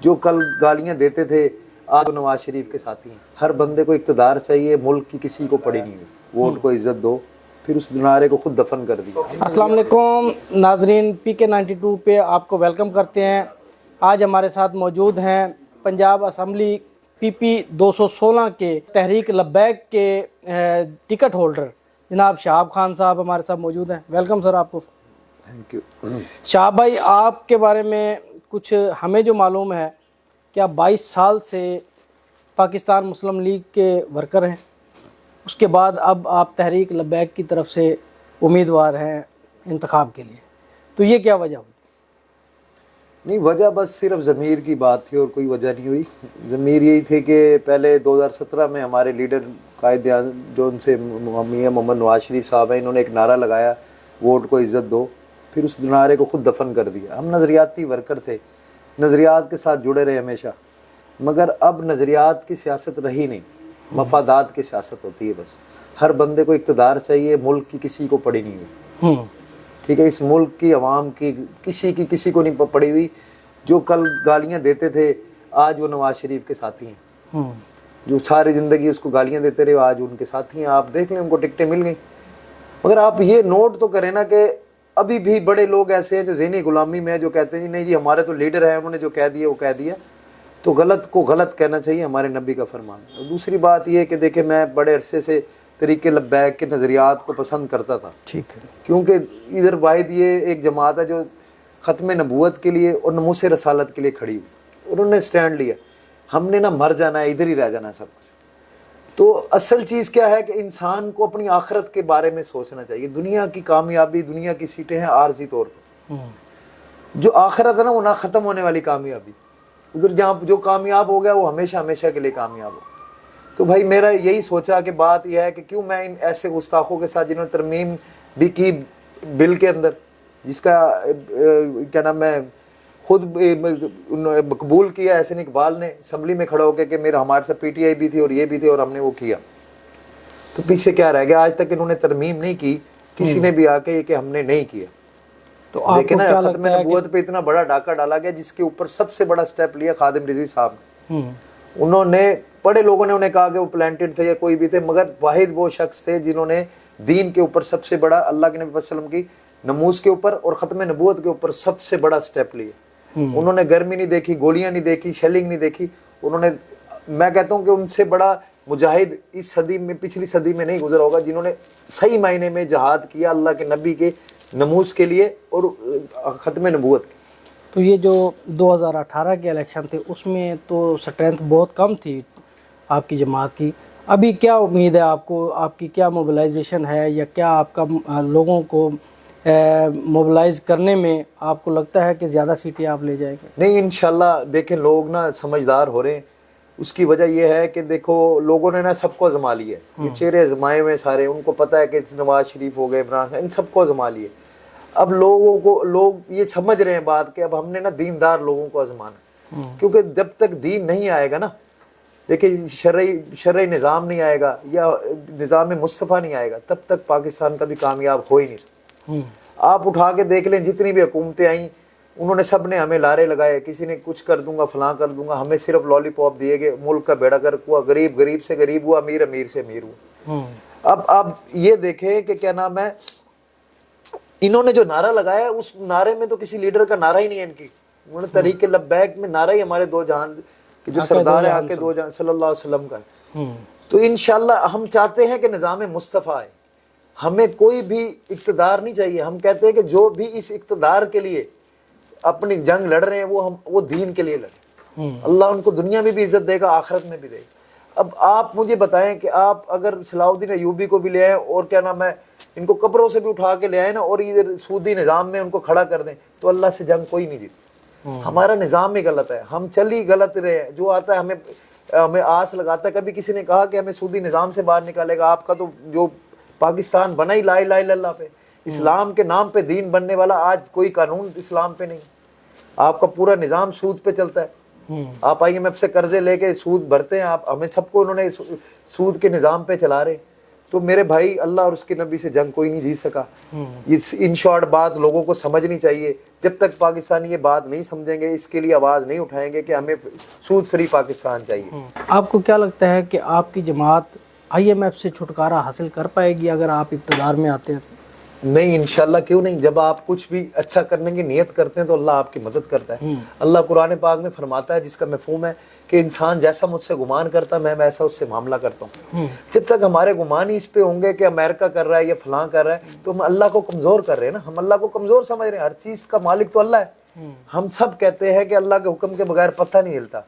جو कल गालियां देते थे आज नवाज शरीफ के साथी हैं। हर बंदे को इक़्तिदार चाहिए, मुल्क की किसी को पड़ी नहीं हुई, वोट को इज्जत दो, फिर उस नारे को खुद दफन कर दिया। अस्सलाम वालेकुम नाजरीन, PK 92 पे आपको वेलकम करते हैं। आज हमारे साथ मौजूद हैं पंजाब असम्बली PP 216 के तहरीक लब्बैक के टिकट होल्डर जनाब शहाब खान साहब हमारे साथ मौजूद हैं। वेलकम सर आपको। Thank you. शहाब भाई, आपके बारे में कुछ हमें जो मालूम है कि आप 22 साल से पाकिस्तान मुस्लिम लीग के वर्कर हैं, उसके बाद अब आप तहरीक लब्बैक की तरफ से उम्मीदवार हैं इंतखाब के लिए, तो ये क्या वजह हुई? नहीं, वजह बस सिर्फ ज़मीर की बात थी और कोई वजह नहीं हुई। ज़मीर यही थी कि पहले 2017 में हमारे लीडर कायद जो उनसे मियां मोहम्मद नवाज शरीफ साहब हैं, इन्होंने एक नारा लगाया, वोट को इज़्ज़त दो, फिर उस नारे को खुद दफन कर दिया। हम नज़रियाती वर्कर थे, नज़रियात के साथ जुड़े रहे हमेशा, मगर अब नज़रियात की सियासत रही नहीं, मफादात की सियासत होती है। बस हर बंदे को इक़्तिदार चाहिए, मुल्क की किसी को पड़ी नहीं हुई। ठीक है, इस मुल्क की आवाम की किसी को नहीं पड़ी हुई। जो कल गालियां देते थे आज वो नवाज शरीफ के साथी हैं, जो सारी ज़िंदगी उसको गालियां देते रहे आज उनके साथी हैं। आप देख लें, उनको टिकटें मिल गई। मगर आप ये नोट तो करें ना कि अभी भी बड़े लोग ऐसे हैं जो ज़हनी गुलामी में है, जो कहते हैं जी नहीं जी हमारे तो लीडर हैं, उन्होंने जो कह दिया वो कह दिया। तो गलत को गलत कहना चाहिए, हमारे नबी का फरमान। और दूसरी बात ये है कि देखें, मैं बड़े अरसे से तरीके लब्बैक के नज़रियात को पसंद करता था। ठीक है, क्योंकि इधर वाहिद ये एक जमात है जो ख़त्म नबूवत के लिए और नमूस रसालत के लिए खड़ी हुई। उन्होंने स्टैंड लिया, हमने ना मर जाना है, इधर ही रह जाना है सब कुछ। तो असल चीज़ क्या है कि इंसान को अपनी आखिरत के बारे में सोचना चाहिए। दुनिया की कामयाबी, दुनिया की सीटें हैं आर्जी तौर पर। जो आखिरत है ना, वो ना ख़त्म होने वाली कामयाबी। उधर जहाँ जो कामयाब हो गया वो हमेशा हमेशा के लिए कामयाब हो। तो भाई मेरा यही सोचा कि बात यह है कि क्यों मैं इन ऐसे गुस्ताखों के साथ जिन्होंने तरमीम भी की बिल के अंदर, जिसका क्या नाम है खुद कबूल किया एहसन इकबाल ने असम्बली में खड़ा होकर कि मेरा हमारे साथ PTI भी थी और ये भी थे और हमने वो किया। तो पीछे क्या रह गया? आज तक इन्होंने तरमीम नहीं की किसी ने भी आके कि हमने नहीं किया। तो लेकिन खत्म नबूवत पे इतना बड़ा डाका डाला गया, जिसके ऊपर सबसे बड़ा स्टेप लिया खादिम रिजवी साहब ने। उन्होंने, बड़े लोगों ने उन्हें कहा कि वो प्लांटेड थे या कोई भी थे, मगर वाहिद वो शख्स थे जिन्होंने दीन के ऊपर सबसे बड़ा, अल्लाह के नबी वसल्लम की नमूस के ऊपर और ख़त्म नबूवत के ऊपर सबसे बड़ा स्टेप लिया। उन्होंने गर्मी नहीं देखी, गोलियां नहीं देखी, शेलिंग नहीं देखी। उन्होंने, मैं कहता हूँ कि उनसे बड़ा मुजाहिद इस सदी में, पिछली सदी में नहीं गुजरा होगा जिन्होंने सही मायने में जहाद किया अल्लाह के नबी के नमूस के लिए और ख़त्म नबूवत के। तो ये जो 2018 के इलेक्शन थे उसमें तो स्ट्रेंथ बहुत कम थी आपकी जमात की। अभी क्या उम्मीद है आपको? आपकी क्या मोबिलाइजेशन है या क्या आपका लोगों को मोबिलाइज करने में आपको लगता है कि ज़्यादा सीटें आप ले जाएंगे? नहीं, इंशाल्लाह। देखें, लोग ना समझदार हो रहे हैं। उसकी वजह यह है कि देखो, लोगों ने ना सबको आजमा लिया है। ये चेहरे आजमाए हुए सारे, उनको पता है कि नवाज शरीफ हो गए, इमरान खान, इन सबको आजमा लिए। अब लोगों को, लोग ये समझ रहे हैं बात कि अब हमने ना दीनदार लोगों को आजमाना। क्योंकि जब तक दीन नहीं आएगा ना, देखिए शरई निज़ाम नहीं आएगा या निज़ाम मुस्तफ़ा नहीं आएगा, तब तक पाकिस्तान कभी कामयाब हो ही नहीं सकता। आप उठा के देख लें, जितनी भी हुकूमतें आई उन्होंने सब ने हमें लारे लगाए, किसी ने कुछ कर दूंगा, फलां कर दूंगा, हमें सिर्फ लॉलीपॉप दिए गए, मुल्क का बेड़ा गर्क हुआ, गरीब गरीब से गरीब हुआ, अमीर अमीर से अमीर हुआ। अब आप ये देखें कि क्या नाम है, इन्होंने जो नारा लगाया उस नारे में तो किसी लीडर का नारा ही नहीं है इनकी। उन्होंने तरीके लब्बैक में नारा ही हमारे दो जहान कि जो सरदार है आके दो जहान सल्लल्लाहु अलैहि वसल्लम का। तो इंशाल्लाह हम चाहते हैं कि निज़ाम मुस्तफ़ा है, हमें कोई भी इक़्तिदार नहीं चाहिए। हम कहते हैं कि जो भी इस इक़्तिदार के लिए अपनी जंग लड़ रहे हैं वो दीन के लिए लड़े। अल्लाह उनको दुनिया में भी इज़्ज़त देगा, आखिरत में भी देगा। अब आप मुझे बताएं कि आप अगर सलाउद्दीन अयूबी को भी ले आए और क्या नाम है इनको कब्रों से भी उठा के ले आए ना और इधर सूदी निज़ाम में उनको खड़ा कर दें, तो अल्लाह से जंग कोई नहीं जीती। हमारा निज़ाम ही गलत है, हम चल ही गलत रहे हैं। जो आता है हमें आस लगाता है। कभी किसी ने कहा कि हमें सूदी निज़ाम से बाहर निकालेगा? आपका तो जो पाकिस्तान बना ही ला इलाहा इल्लल्लाह पे, इस्लाम के नाम पे दीन बनने वाला, आज कोई कानून इस्लाम पे नहीं। आपका पूरा निज़ाम सूद पे चलता है। आप IMF से कर्जे लेके सूद भरते हैं आप, हमें सबको उन्होंने सूद के निज़ाम पे चला रहे। تو میرے بھائی اللہ اور اس کے نبی سے جنگ کوئی نہیں جیت سکا. اس ان شارٹ بات لوگوں کو سمجھنی چاہیے. جب تک پاکستانی یہ بات نہیں سمجھیں گے, اس کے لیے آواز نہیں اٹھائیں گے کہ ہمیں سود فری پاکستان چاہیے. آپ کو کیا لگتا ہے کہ آپ کی جماعت IMF سے چھٹکارا حاصل کر پائے گی اگر آپ اقتدار میں آتے ہیں؟ نہیں انشاءاللہ کیوں نہیں. جب آپ کچھ بھی اچھا کرنے کی نیت کرتے ہیں تو اللہ آپ کی مدد کرتا ہے. اللہ قرآن پاک میں فرماتا ہے, جس کا مفہوم ہے کہ انسان جیسا مجھ سے گمان کرتا ہے میں ویسا اس سے معاملہ کرتا ہوں. جب تک ہمارے گمان ہی اس پہ ہوں گے کہ امریکہ کر رہا ہے یا فلاں کر رہا ہے تو ہم اللہ کو کمزور کر رہے ہیں نا. ہم اللہ کو کمزور سمجھ رہے ہیں. ہر چیز کا مالک تو اللہ ہے. ہم سب کہتے ہیں کہ اللہ کے حکم کے بغیر پتہ نہیں ہلتا,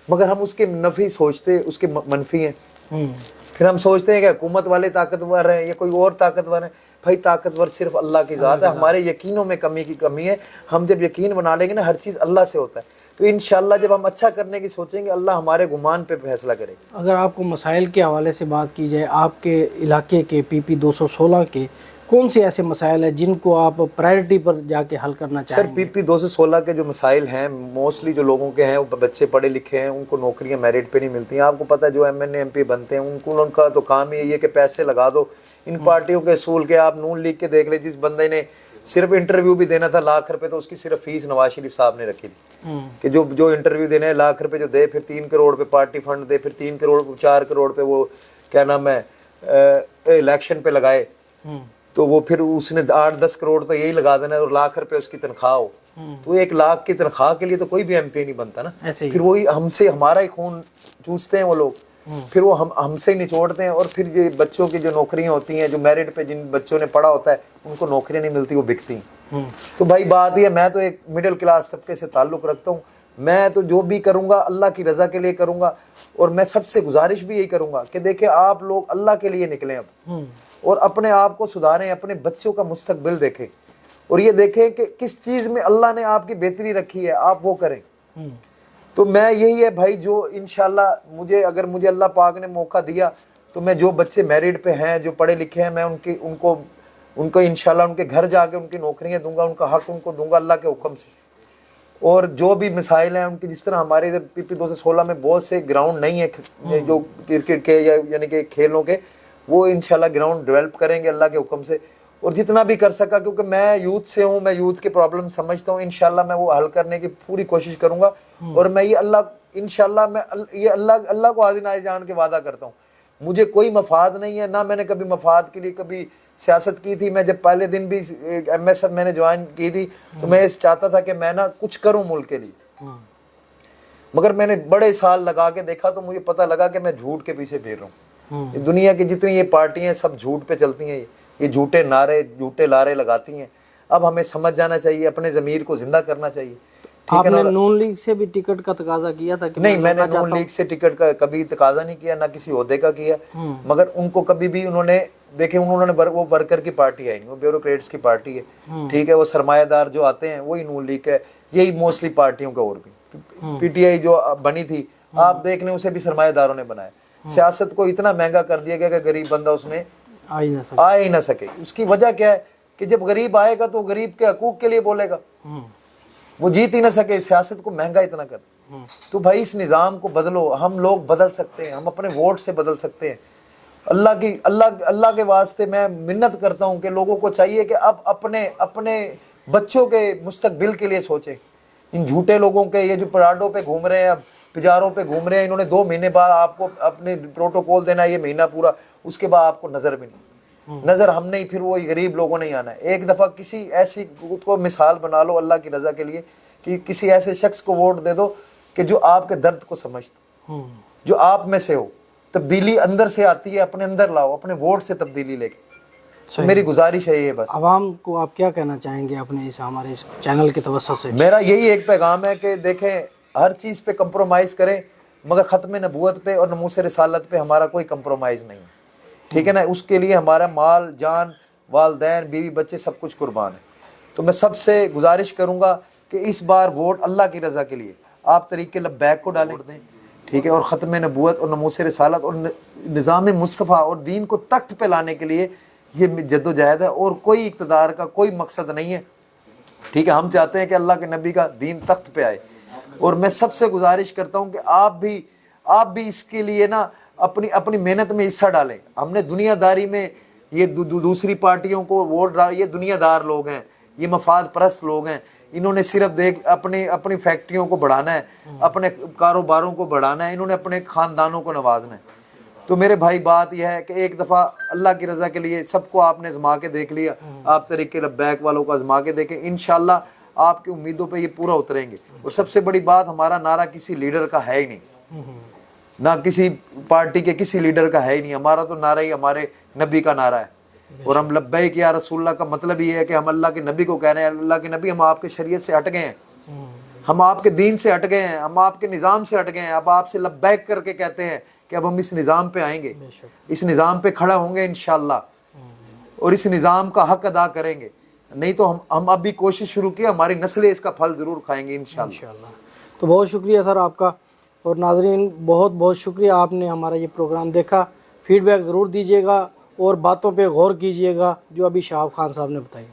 مگر ہم اس کے نفی سوچتے اس کے منفی ہیں. پھر ہم سوچتے ہیں کہ حکومت والے طاقتور ہیں یا کوئی اور طاقتور ہے. بھائی طاقتور صرف اللہ کی ذات ہے. ہمارے یقینوں میں کمی ہے. ہم جب یقین بنا لیں گے نا, ہر چیز اللہ سے ہوتا ہے, تو انشاءاللہ جب ہم اچھا کرنے کی سوچیں گے اللہ ہمارے گمان پہ فیصلہ کرے گا. اگر آپ کو مسائل کے حوالے سے بات کی جائے, آپ کے علاقے کے PP 216 کے کون سے ایسے مسائل ہیں جن کو آپ پرائرٹی پر جا کے حل کرنا سر چاہیں گے؟ PP 216 کے جو مسائل ہیں موسٹلی جو لوگوں کے ہیں, وہ بچے پڑھے لکھے ہیں, ان کو نوکریاں میرٹ پہ نہیں ملتی ہیں. آپ کو پتہ ہے جو MNA MP بنتے ہیں ان کا تو کام ہی یہ کہ پیسے لگا دو. ان پارٹیوں کے اصول کے آپ نون لیگ کے دیکھ لیں, جس بندے نے صرف انٹرویو بھی دینا تھا ₹1,00,000 تو اس کی صرف فیس نواز شریف صاحب نے رکھی تھی کہ جو انٹرویو دینا ہے ₹1,00,000 جو دے, پھر 3 کروڑ پہ پارٹی فنڈ دے, پھر 3 کروڑ 4 کروڑ پہ وہ کیا نام ہے الیکشن پہ لگائے, تو وہ پھر اس نے 8-10 کروڑ تو یہی لگا دینا اور ₹1,00,000 اس کی تنخواہ ہو. تو 1,00,000 کی تنخواہ کے لیے تو کوئی بھی MP نہیں بنتا نا. پھر وہی ہم سے ہمارا ہی خون چوستے ہیں وہ لوگ, پھر وہ ہم سے ہی نچوڑتے ہیں. اور پھر یہ بچوں کی جو نوکریاں ہوتی ہیں, جو میرٹ پہ جن بچوں نے پڑھا ہوتا ہے ان کو نوکریاں نہیں ملتی, وہ بکتی ہیں. تو بھائی بات یہ, میں تو ایک مڈل کلاس طبقے سے تعلق رکھتا ہوں. میں تو جو بھی کروں گا اللہ کی رضا کے لیے کروں گا. اور میں سب سے گزارش بھی یہی کروں گا کہ دیکھیں آپ لوگ اللہ کے لیے نکلیں اب, اور اپنے آپ کو سدھاریں, اپنے بچوں کا مستقبل دیکھیں, اور یہ دیکھیں کہ کس چیز میں اللہ نے آپ کی بہتری رکھی ہے, آپ وہ کریں. تو میں یہی ہے بھائی, جو انشاءاللہ اگر مجھے اللہ پاک نے موقع دیا تو میں جو بچے میرٹ پہ ہیں, جو پڑھے لکھے ہیں, میں ان کو انشاءاللہ ان کے گھر جا کے ان کی نوکریاں دوں گا, ان کا حق ان کو دوں گا اللہ کے حکم سے. اور جو بھی مسائل ہیں ان کی, جس طرح ہمارے ادھر PP 216 میں بہت سے گراؤنڈ نہیں ہیں جو کرکٹ کے یا یعنی کہ کھیلوں کے, وہ انشاءاللہ گراؤنڈ ڈیولپ کریں گے اللہ کے حکم سے. اور جتنا بھی کر سکا, کیونکہ میں یوتھ سے ہوں, میں یوتھ کے پرابلم سمجھتا ہوں, انشاءاللہ میں وہ حل کرنے کی پوری کوشش کروں گا. اور میں یہ اللہ کو حاضر ناظر جان کے وعدہ کرتا ہوں, مجھے کوئی مفاد نہیں ہے, نہ میں نے کبھی مفاد کے لیے کبھی سیاست کی تھی. میں جب پہلے دن بھی MS میں نے جوائن کی تھی تو میں اس چاہتا تھا کہ میں نا کچھ کروں ملک کے لیے, مگر میں نے بڑے سال لگا کے دیکھا تو مجھے پتہ لگا کہ میں جھوٹ کے پیچھے پھر رہا ہوں. دنیا کی جتنی یہ پارٹیاں سب جھوٹ پہ چلتی ہیں, یہ جھوٹے نعرے جھوٹے لارے لگاتی ہیں. اب ہمیں سمجھ جانا چاہیے, اپنے ضمیر کو زندہ کرنا چاہیے. آپ نے نون لیگ سے بھی ٹکٹ کا تقاضا کیا تھا کہ نہیں, میں نے نون لیگ سے ٹکٹ کا کبھی تقاضا نہیں کیا, نہ کسی عہدے کا کیا. مگر ان کو کبھی بھی انہوں نے دیکھیں, انہوں نے وہ ورکر کی پارٹی ہے نہیں, وہ بیوروکریٹس کی پارٹی ہے. ٹھیک ہے, وہ سرمایہ دار جو آتے ہیں وہی نون لیگ ہے, یہی موسٹلی پارٹیوں کا. اور بھی PTI جو بنی تھی آپ دیکھ لیں, اسے بھی سرمایہ داروں نے بنایا. سیاست کو اتنا مہنگا کر دیا گیا کہ غریب بندہ اس میں آ ہی نہ سکے. اس کی وجہ کیا ہے کہ جب غریب آئے گا تو غریب کے حقوق کے لیے بولے گا, وہ جیت ہی نہ سکے. سیاست کو مہنگا اتنا کر. تو بھائی اس نظام کو بدلو, ہم لوگ بدل سکتے ہیں, ہم اپنے ووٹ سے بدل سکتے ہیں. اللہ کے واسطے میں منت کرتا ہوں کہ لوگوں کو چاہیے کہ اب اپنے بچوں کے مستقبل کے لیے سوچیں. ان جھوٹے لوگوں کے, یہ جو پراڈوں پہ گھوم رہے ہیں, اب پجاروں پہ گھوم رہے ہیں, انہوں نے 2 مہینے بعد آپ کو اپنے پروٹوکول دینا ہے, یہ مہینہ پورا, اس کے بعد آپ کو نظر بھی نہیں. نظر ہم نہیں, پھر وہ غریب لوگوں نے ہی آنا ہے. ایک دفعہ کسی ایسی کو مثال بنا لو اللہ کی رضا کے لیے, کہ کسی ایسے شخص کو ووٹ دے دو کہ جو آپ کے درد کو سمجھتا, جو آپ میں سے ہو. تبدیلی اندر سے آتی ہے, اپنے اندر لاؤ, اپنے ووٹ سے تبدیلی لے کے. میری گزارش ہے یہ. بس عوام کو آپ کیا کہنا چاہیں گے اپنے ہمارے اس چینل کے توسط سے؟ میرا یہی ایک پیغام ہے کہ دیکھیں, ہر چیز پہ کمپرومائز کریں, مگر ختم نبوت پہ اور ناموس رسالت پہ ہمارا کوئی کمپرومائز نہیں. ٹھیک ہے نا, اس کے لیے ہمارا مال جان والدین بیوی بچے سب کچھ قربان ہے. تو میں سب سے گزارش کروں گا کہ اس بار ووٹ اللہ کی رضا کے لیے آپ طریقے لبیک کو ڈالیں. ٹھیک ہے, اور ختم نبوت اور ناموس رسالت اور نظام مصطفیٰ اور دین کو تخت پہ لانے کے لیے یہ جد و جہد ہے, اور کوئی اقتدار کا کوئی مقصد نہیں ہے. ٹھیک ہے, ہم چاہتے ہیں کہ اللہ کے نبی کا دین تخت پہ آئے. اور میں سب سے گزارش کرتا ہوں کہ آپ بھی اس کے لیے نا अपनी अपनी मेहनत में हिस्सा डालें। हमने दुनियादारी में ये दूसरी पार्टियों को वोट डाल, ये दुनियादार लोग हैं, ये मफाद परस्त लोग हैं। इन्होंने सिर्फ देख अपनी फैक्ट्रियों को बढ़ाना है, अपने कारोबारों को बढ़ाना है, इन्होंने अपने ख़ानदानों को नवाजना है। तो मेरे भाई बात यह है कि एक दफ़ा अल्लाह की रज़ा के लिए सबको आपने आज़मा के देख लिया, आप तरीके लब्बैक वालों को आज़मा के देखें, इंशाल्लाह आपकी उम्मीदों पे ये पूरा उतरेंगे। और सबसे बड़ी बात, हमारा नारा किसी लीडर का है ही नहीं, ना किसी पार्टी के किसी लीडर का है ही नहीं, हमारा तो नारा ही हमारे नबी का नारा है। और हम लब्बैक या रसूलुल्लाह का मतलब ये है कि हम अल्लाह के नबी को कह रहे हैं, अल्लाह के नबी हम आपके शरीयत से हट गए हैं, हम आपके दीन से हट गए हैं, हम आपके निज़ाम से हट गए हैं, अब आपसे लब्बैक करके कहते हैं कि अब हम इस निज़ाम पे आएंगे, इस निज़ाम पे खड़ा होंगे इंशाअल्लाह, और इस निज़ाम का हक अदा करेंगे। नहीं तो हम अभी कोशिश शुरू की, हमारी नस्लें इसका फल ज़रूर खाएंगी इंशाअल्लाह। तो बहुत शुक्रिया सर आपका। और नाज़रीन बहुत बहुत शुक्रिया, आपने हमारा ये प्रोग्राम देखा। फीडबैक ज़रूर दीजिएगा और बातों पे गौर कीजिएगा जो अभी शहाब खान साहब ने बताई।